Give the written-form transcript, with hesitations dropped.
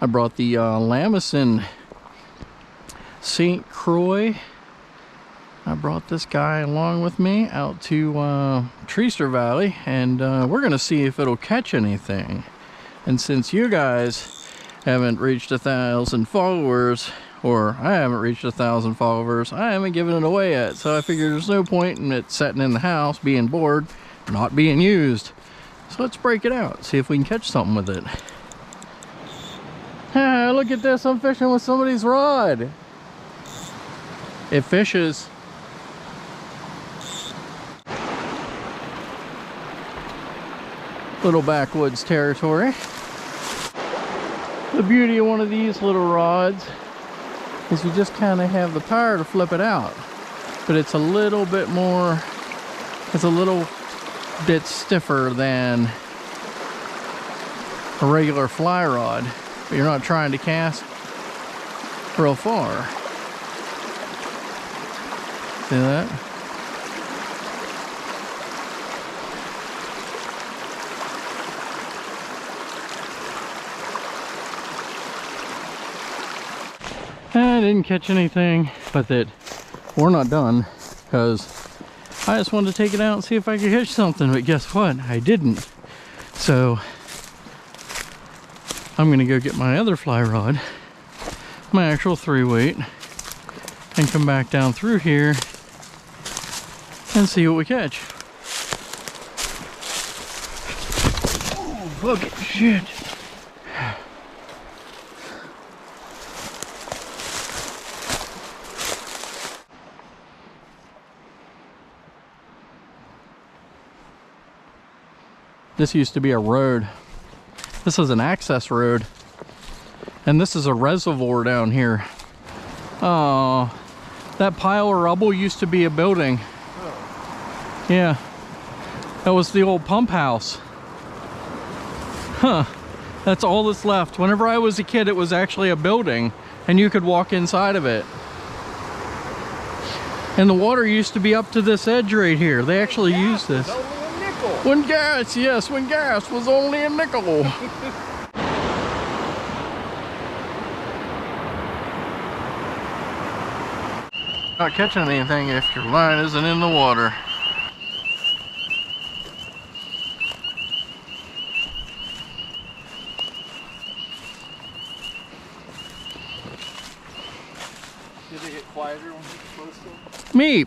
I brought the Lamson St.Croix. I brought this guy along with me out to Treaster Valley, and we're gonna see if it'll catch anything. And since you guys haven't reached 1,000 followers, or I haven't reached 1,000 followers, I haven't given it away yet. So I figured there's no point in it sitting in the house being bored, not being used. So let's break it out, see if we can catch something with it. Ah, look at this, I'm fishing with somebody's rod. It fishes. Little backwoods territory. The beauty of one of these little rods is you just kind of have the power to flip it out, but it's a little bit more, it's a little bit stiffer than a regular fly rod, but you're not trying to cast real far. See that? I didn't catch anything, but that we're not done, because I just wanted to take it out and see if I could catch something, but guess what? I didn't. So I'm gonna go get my other fly rod, my actual 3-weight, and come back down through here and see what we catch. Oh, look at shit. This used to be a road. This is an access road. And this is a reservoir down here. Oh, that pile of rubble used to be a building. Oh. Yeah. That was the old pump house. Huh. That's all that's left. Whenever I was a kid, it was actually a building, and you could walk inside of it. And the water used to be up to this edge right here. They actually used this. When gas, yes, when gas was only a nickel. Not catching anything if your line isn't in the water. Did it get quieter when you were close to it? Me.